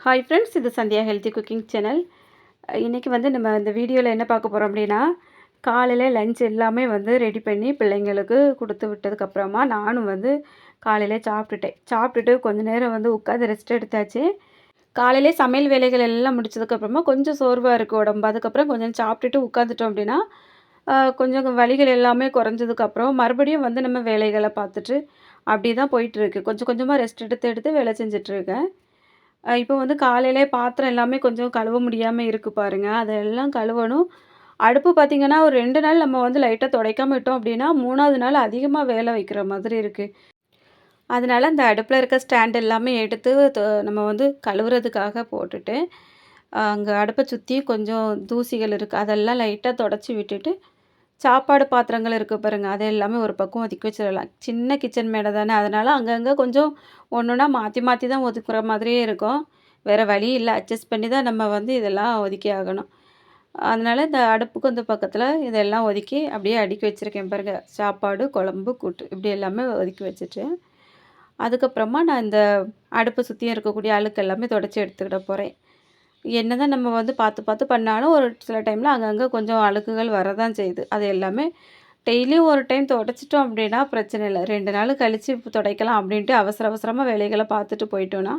Hi friends, இது Sandhya healthy cooking channel. இன்றைக்கி வந்து நம்ம இந்த வீடியோவில் என்ன பார்க்க போகிறோம் அப்படின்னா, காலையில் லஞ்ச் எல்லாமே வந்து ரெடி பண்ணி பிள்ளைங்களுக்கு கொடுத்து விட்டதுக்கப்புறமா நானும் வந்து காலையில் சாப்பிட்டுட்டு கொஞ்சம் நேரம் வந்து உட்காந்து ரெஸ்ட் எடுத்தாச்சு. காலையிலே சமையல் வேலைகள் எல்லாம் முடிச்சதுக்கப்புறமா கொஞ்சம் சோர்வாக இருக்குது உடம்பு. அதுக்கப்புறம் கொஞ்சம் சாப்பிட்டுட்டு உட்காந்துட்டோம் அப்படின்னா கொஞ்சம் வலிகள் எல்லாமே குறைஞ்சதுக்கப்புறம் மறுபடியும் வந்து நம்ம வேலைகளை பார்த்துட்டு அப்படி தான் போயிட்டுருக்கு. கொஞ்சம் கொஞ்சமாக ரெஸ்ட் எடுத்து எடுத்து வேலை செஞ்சிட்ருக்கேன். இப்போ வந்து காலையிலே பாத்திரம் எல்லாமே கொஞ்சம் கழுவ முடியாம இருக்கு பாருங்க. அதெல்லாம் கழுவணும். அடுப்பு பார்த்தீங்கன்னா, ஒரு 2 நாள் நம்ம வந்து லைட்டா துடைக்காம விட்டோம் அப்படின்னா, 3வது நாள் அதிகமா வேலை வைக்கிற மாதிரி இருக்கு. அதனால அந்த அடுப்புல இருக்க ஸ்டாண்ட் எல்லாமே எடுத்து நம்ம வந்து கழுவுறதுக்காக போட்டுட்டு, அங்க அடுப்ப சுத்தி கொஞ்சம் தூசிகள் இருக்கு. அதெல்லாம் லைட்டா தொடச்சி விட்டுட்டு, சாப்பாடு பாத்திரங்கள் இருக்கு பாருங்க, அது எல்லாமே ஒரு பக்கம் ஒதுக்கி வச்சிடலாம். சின்ன கிச்சன் மேடை தானே, அதனால அங்கங்க கொஞ்சம் ஒன்னொன்னா மாத்தி மாத்தி தான் ஒதுக்குற மாதிரியே இருக்கும். வேற வழி இல்ல. அட்ஜஸ்ட் பண்ணி தான் நம்ம வந்து இதெல்லாம் ஒதுக்கி ஆகணும். அதனால இந்த அடுப்புக்கு இந்த பக்கத்துல இதெல்லாம் ஒதுக்கி அப்படியே அடுக்கி வச்சிருக்கேன் பாருங்க. சாப்பாடு, குழம்பு, கூட்டு இப்படி எல்லாமே ஒதுக்கி வச்சுட்டு, அதுக்கப்புறமா நான் இந்த அடுப்ப சுத்தியும் இருக்கக்கூடிய அழுக்கு எல்லாமே தொடச்சி எடுத்துக்கிட போறேன். என்னதான் நம்ம வந்து பார்த்து பார்த்து பண்ணாலும் ஒரு சில டைம்ல அங்கங்க கொஞ்சம் அழுக்குகள் வரதான் செய்யுது. அது எல்லாமே டெய்லியும் ஒரு டைம் துடைச்சிட்டோம் அப்படின்னா பிரச்சனை இல்ல. 2 நாள் கழிச்சு துடைக்கலாம் அப்படின்ட்டு அவசர அவசரமா வேலைகள பார்த்துட்டு போயிட்டோம்னா,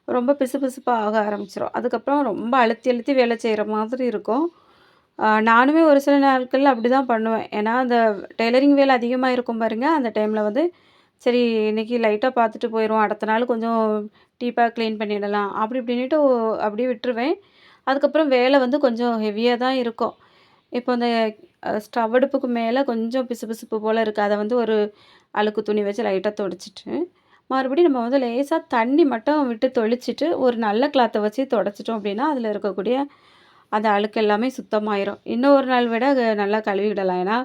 ரொம்ப பிசுபிசுப்பா ஆக ஆரம்பிச்சுரும். அதுக்கப்புறம் ரொம்ப அழுத்தி அழுத்தி வேலை செய்கிற மாதிரி இருக்கும். நானுமே ஒரு சில நாட்கள்ல அப்படிதான் பண்ணுவேன். ஏன்னா, அந்த டெய்லரிங் வேலை அதிகமா இருக்கும் பாருங்க, அந்த டைம்ல வந்து சரி இன்னைக்கு லைட்டா பார்த்துட்டு போயிருவோம். அடுத்த நாள் கொஞ்சம் டீப்பா கிளீன் பண்ணிடலாம். அப்படி இப்படின்னுட்டு அப்படியே விட்டுருவேன். அதுக்கப்புறம் வேலை வந்து கொஞ்சம் ஹெவியா தான் இருக்கும். இப்போ அந்த ஸ்டவ் அடுப்புக்கு மேல கொஞ்சம் பிசுபிசுப்பு போல இருக்கு. அத வந்து ஒரு அழுக்கு துணி வச்சு லைட்டா தொடச்சிட்டு, மறுபடியும் நம்ம வந்து லேசா தண்ணி மட்டும் விட்டு தொளிச்சுட்டு, ஒரு நல்ல கிளாத்த வச்சு தொடச்சிட்டோம் அப்படின்னா, அதில இருக்கக்கூடிய அந்த அழுக்கு எல்லாமே சுத்தமாயிரும். இன்னும் ஒரு நாள் விட அத நல்லா கழுவிடலாம். ஏன்னா,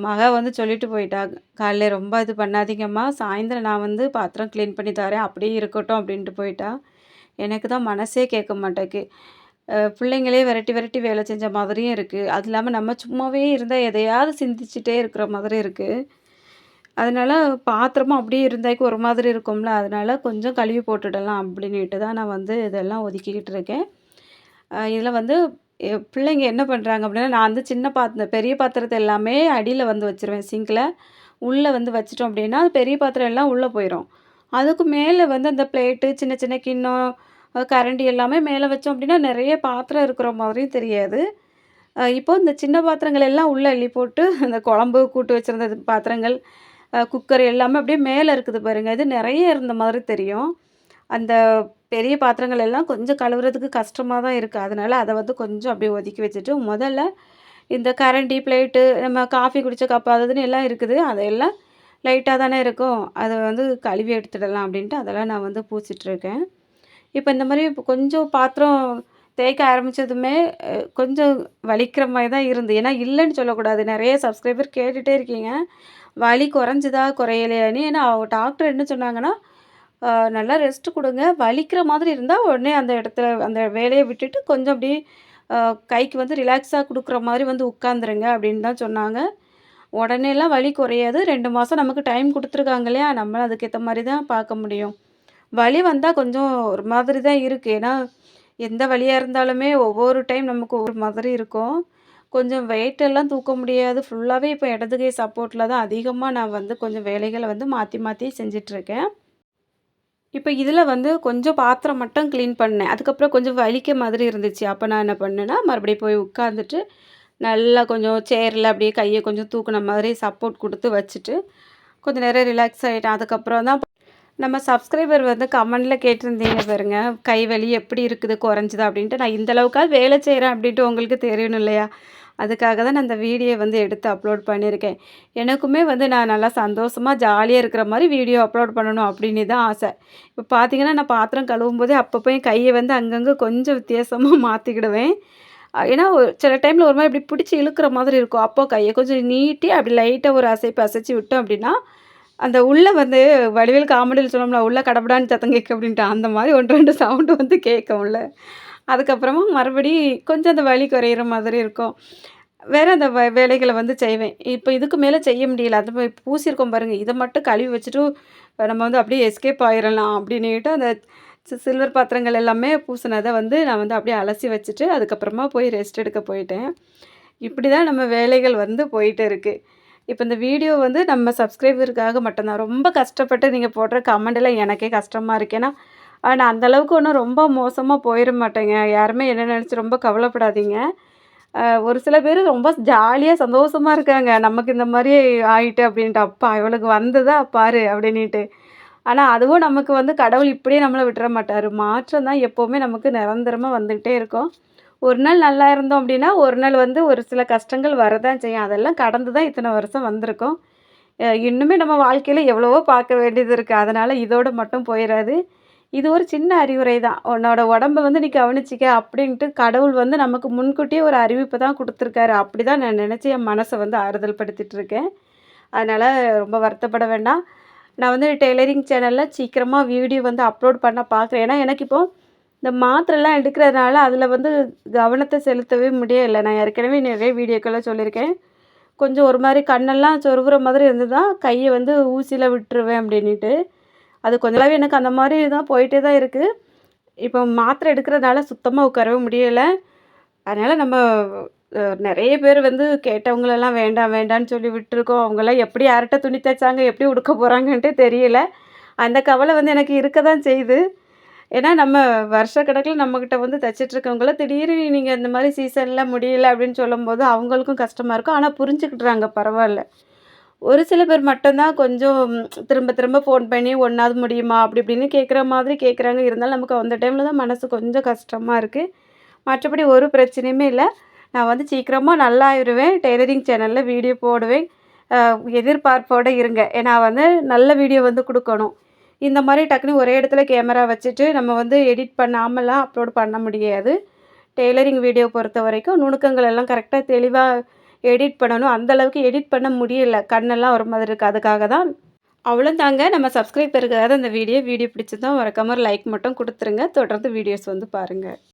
மக வந்து சொல்லிட்டு போயிட்டா, "காலைல ரொம்ப இது பண்ணாதீங்கம்மா, சாயந்தரம் நான் வந்து பாத்திரம் கிளீன் பண்ணி தரேன், அப்படியே இருக்கட்டும்" அப்படின்ட்டு போயிட்டா. எனக்கு தான் மனசே கேட்க மாட்டேக்கு. பிள்ளைங்களே விரட்டி விரட்டி வேலை செஞ்ச மாதிரியும் இருக்கு. அது இல்லாம நம்ம சும்மாவே இருந்தா எதையாவது சிந்திச்சுட்டே இருக்கிற மாதிரி இருக்கு. அதனால பாத்திரமும் அப்படியே இருந்தாக்கி ஒரு மாதிரி இருக்கும்ல, அதனால கொஞ்சம் கழுவி போட்டுடலாம் அப்படின்னுட்டு தான் நான் வந்து இதெல்லாம் ஒதுக்கிக்கிட்டு இருக்கேன். இதில வந்து பிள்ளைங்க என்ன பண்ணுறாங்க அப்படின்னா, நான் வந்து சின்ன பெரிய பாத்திரத்த எல்லாமே அடியில வந்து வச்சுருவேன் சிங்க்ல. உள்ள வந்து வச்சுட்டோம் அப்படின்னா, பெரிய பாத்திரம் எல்லாம் உள்ள போயிரும். அதுக்கு மேல வந்து அந்த பிளேட்டு, சின்ன சின்ன கிண்ணம், கரண்டி எல்லாமே மேல வச்சோம் அப்படின்னா, நெறைய பாத்திரம் இருக்கிற மாதிரியும் தெரியாது. இப்போ இந்த சின்ன பாத்திரங்கள் எல்லாம் உள்ள அள்ளி போட்டு, அந்த குழம்பு, கூட்டு வச்சிருந்த பாத்திரங்கள், குக்கர் எல்லாமே அப்படியே மேல இருக்குது பாருங்க. இது நெறைய இருந்த மாதிரி தெரியும். அந்த பெரிய பாத்திரங்கள் எல்லாம் கொஞ்சம் கழுவுறதுக்கு கஷ்டமா தான் இருக்கு. அதனால அத வந்து கொஞ்சம் அப்படியே ஒதுக்கி வச்சுட்டு, முதல்ல இந்த கரண்டி, பிளேட்டு, நம்ம காஃபி குடிச்ச கப்பு அது இதுன்னு எல்லாம் இருக்குது. அதெல்லாம் லைட்டா தானே இருக்கும். அத வந்து கழுவி எடுத்துடலாம் அப்படின்ட்டு அதெல்லாம் நான் வந்து பூசிட்டுருக்கேன். இப்ப இந்த மாரி கொஞ்சம் பாத்திரம் தேய்க்க ஆரம்பிச்சதுமே, கொஞ்சம் வலிக்கிற மாரி தான் இருந்து. ஏன்னா இல்லன்னு சொல்லக்கூடாது. நெறைய சப்ஸ்கிரைபர் கேட்டுட்டே இருக்கீங்க. வலி குறைஞ்சுதா, குறையலையான்னு. ஏன்னா டாக்டர் என்ன சொன்னாங்கன்னா, நல்லா ரெஸ்ட் குடுங்க. வலிக்கிற மாதிரி இருந்தா உடனே அந்த இடத்துல அந்த வேலைய விட்டுட்டு கொஞ்சம் அப்படியே அ கைக்கு வந்து ரிலாக்ஸா குடுக்குற மாரி வந்து உட்காந்துருங்க அப்படின்னு தான் சொன்னாங்க. உடனேலாம் வலி குறையாது. 2 மாசம் நமக்கு டைம் குடுத்துருக்காங்க இல்லையா? நம்ம அதுக்கேத்த மாரி தான் பார்க்க முடியும். வலி வந்தா கொஞ்சம் ஒரு மாதிரி தான் இருக்கு. ஏன்னா, எந்த வலியா இருந்தாலுமே ஒவ்வொரு டைம் நமக்கு ஒவ்வொரு மாதிரி இருக்கும். கொஞ்சம் வெயிட் எல்லாம் தூக்க முடியாது. ஃபுல்லாவே இப்போ இடது கை சப்போர்ட்ல தான் அதிகமா நான் வந்து கொஞ்சம் வேலைகள வந்து மாத்தி மாத்தி செஞ்சுட்ருக்கேன். இப்ப இதில வந்து கொஞ்சம் பாத்திரம் மட்டும் கிளீன் பண்ணேன். அதுக்கப்புறம் கொஞ்சம் வலிக்க மாதிரி இருந்துச்சு. அப்ப நான் என்ன பண்ணேன்னா, மறுபடியும் போய் உட்காந்துட்டு, நல்லா கொஞ்சம் சேர்ல அப்படியே கைய கொஞ்சம் தூக்குன மாதிரி சப்போர்ட் குடுத்து வச்சுட்டு, கொஞ்ச நேரம் ரிலாக்ஸ் ஆயிட்டேன். அதுக்கப்புறம் தான் நம்ம சப்ஸ்கிரைபர் வந்து கமெண்ட்ல கேட்டிருந்தீங்க பாருங்க, "கை வலி எப்படி இருக்குது? குறைஞ்சுதா?" அப்படின்ட்டு. நான் இந்த அளவுக்காவது வேலை செய்றேன் அப்படின்ட்டு உங்களுக்கு தெரியணும் இல்லையா? அதுக்காக தான் நான் இந்த வீடியோ வந்து எடுத்து அப்லோட் பண்ணியிருக்கேன். எனக்குமே வந்து நான் நல்லா சந்தோஷமா, ஜாலியா இருக்கிற மாரி வீடியோ அப்லோட் பண்ணணும் அப்படின்னு தான் ஆசை. இப்போ பார்த்தீங்கன்னா, நான் பாத்திரம் கழுவும்போதே அப்பப்போ என் கைய வந்து அங்கங்க கொஞ்சம் வித்தியாசமா மாத்திக்கிடுவேன். ஏன்னா ஒரு சில டைம்ல ஒரு மாரி இப்படி பிடிச்சு இழுக்கிற மாதிரி இருக்கும். அப்போ கைய கொஞ்சம் நீட்டி அப்படி லைட்டா ஒரு அசைப்பு அசைச்சு விட்டோம் அப்படின்னா, அந்த உள்ள வந்து வடிவேலு காமெடியில சொல்லுவோம்ல, "உள்ள கடபடான்னு சத்தம் கேட்கும்" அப்படின்ட்டு, அந்த மாரி 1, 2 சவுண்டு வந்து கேட்கும் உள்ள. அதுக்கப்புறமா மறுபடி கொஞ்சம் அந்த வலி குறையிற மாதிரி இருக்கும். வேற அந்த வேலைகள வந்து செய்வேன். இப்ப இதுக்கு மேல செய்ய முடியல. அது பூசியிருக்கோம் பாருங்க, இத மட்டும் கழுவி வச்சுட்டு நம்ம வந்து அப்படியே எஸ்கேப் ஆயிரலாம் அப்படின்னுட்டு அந்த சில்வர் பாத்திரங்கள் எல்லாமே பூசினத வந்து நான் வந்து அப்படியே அலசி வச்சுட்டு, அதுக்கப்புறமா போய் ரெஸ்ட் எடுக்க போயிட்டேன். இப்படி தான் நம்ம வேலைகள் வந்து போயிட்டு இருக்கு. இப்ப இந்த வீடியோ வந்து நம்ம சப்ஸ்கிரைபருக்காக மட்டும் தான். ரொம்ப கஷ்டப்பட்டு நீங்க போடுற கமெண்ட் எல்லாம் எனக்கே கஷ்டமா இருக்கு. ஏன்னா, நான் அந்த அளவுக்கு ஒண்ணும் ரொம்ப மோசமா போயிற மாட்டேங்க. யாருமே என்ன நெனச்சு ரொம்ப கவலைப்படாதீங்க. ஒரு சில பேரு ரொம்ப ஜாலியா சந்தோஷமா இருக்காங்க. நமக்கு இந்த மாரி ஆயிட்டு அப்படின்ட்டு. "அப்பா இவளுக்கு வந்ததா பாரு" அப்படின்னிட்டு. ஆனா அதுவும் நமக்கு வந்து கடவுள் இப்படியே நம்மள விட்டுற மாட்டாரு. மாற்றம் தான் எப்பவுமே நமக்கு நிரந்தரமா வந்துகிட்டே இருக்கும். ஒரு நாள் நல்லா இருந்தோம் அப்படின்னா, ஒரு நாள் வந்து ஒரு சில கஷ்டங்கள் வரதான் செய்யும். அதெல்லாம் கடந்து தான் இத்தன வருஷம் வந்திருக்கோம். இன்னுமே நம்ம வாழ்க்கையில எவ்வளவோ பார்க்க வேண்டியது இருக்கு. அதனால இதோட மட்டும் போயிறாது. இது ஒரு சின்ன அறிவுரை தான். "உன்னோட உடம்ப வந்து நீ கவனிச்சுக்க" அப்படின்ட்டு கடவுள் வந்து நமக்கு முன்கூட்டியே ஒரு அறிவிப்பு தான் குடுத்துருக்காரு. அப்படிதான் நான் நெனச்சு என் மனச வந்து ஆறுதல் படுத்திட்டு இருக்கேன். அதனால ரொம்ப வருத்தப்பட வேண்டாம். நான் வந்து டெய்லரிங் சேனல்ல சீக்கிரமா வீடியோ வந்து அப்லோட் பண்ண பார்க்குறேன். ஏன்னா, எனக்கு இப்போ இந்த மாத்திரைலாம் எடுக்கிறதுனால அதில வந்து கவனத்த செலுத்தவே முடியல. நான் ஏற்கனவே நிறைய வீடியோக்கள்ல சொல்லியிருக்கேன். கொஞ்சம் ஒரு மாரி கண்ணெல்லாம் சொருவுற மாதிரி இருந்ததுனா, கைய வந்து ஊசியில விட்டுருவேன் அப்டின்னிட்டு. அது கொஞ்ச நாளாவே எனக்கு அந்த மாரி தான் போயிட்டே தான் இருக்கு. இப்போ மாத்திரை எடுக்கிறதுனால சுத்தமா உட்காரவே முடியல. அதனால நம்ம நெறைய பேர் வந்து கேட்டவங்களெல்லாம் வேண்டாம் வேண்டான்னு சொல்லி விட்டுருக்கோம். அவங்கலாம் எப்படி யார்ட்ட துணி தச்சாங்க, எப்படி உடுக்க போறாங்கன்ட்டே தெரியல. அந்த கவலை வந்து எனக்கு இருக்க தான் செய்யுது. ஏன்னா நம்ம வருஷக்கணக்குல நம்மகிட்ட வந்து தச்சுட்ருக்கவங்கள திடீர்னு நீங்க இந்த மாரி சீசன்ல முடியல அப்படின்னு சொல்லும்போது அவங்களுக்கும் கஷ்டமா இருக்கும். ஆனா புரிஞ்சுக்கிட்டுறாங்க பரவால்ல. ஒரு சில பேர் மட்டும் தான் கொஞ்சம் திரும்ப திரும்ப ஃபோன் பண்ணி "ஒண்ணாவது முடியுமா?" அப்படி இப்படின்னு கேட்குற மாதிரி கேட்குறாங்க. இருந்தாலும் நமக்கு அந்த டைம்ல தான் மனசு கொஞ்சம் கஷ்டமா இருக்கு. மற்றபடி ஒரு பிரச்சனையுமே இல்ல. நான் வந்து சீக்கிரமா நல்லாயிருவேன். டெய்லரிங் சேனல்ல வீடியோ போடுவேன். அ எதிர்பார்ப்போட இருங்க. ஏன்னா வந்து நல்ல வீடியோ வந்து குடுக்கணும். இந்த மாரி டக்குனு ஒரே இடத்துல கேமரா வச்சுட்டு நம்ம வந்து எடிட் பண்ணாமலாம் அப்லோட் பண்ண முடியாது. டெய்லரிங் வீடியோ பொறுத்தவரைக்கும் நுணுக்கங்கள் எல்லாம் கரெக்ட்டா தெளிவா எடிட் பண்ணணும். அந்த அளவுக்கு எடிட் பண்ண முடியல. கண்ணெல்லாம் ஒரு மாதிரி இருக்கு. அதுக்காக தான். அவ்வளோதாங்க. நம்ம சப்ஸ்கிரைபருக்காக இந்த வீடியோ பிடிச்சிருந்தா மறக்காம ஒரு லைக் மட்டும் குடுத்துருங்க. தொடர்ந்து வீடியோஸ் வந்து பாருங்க.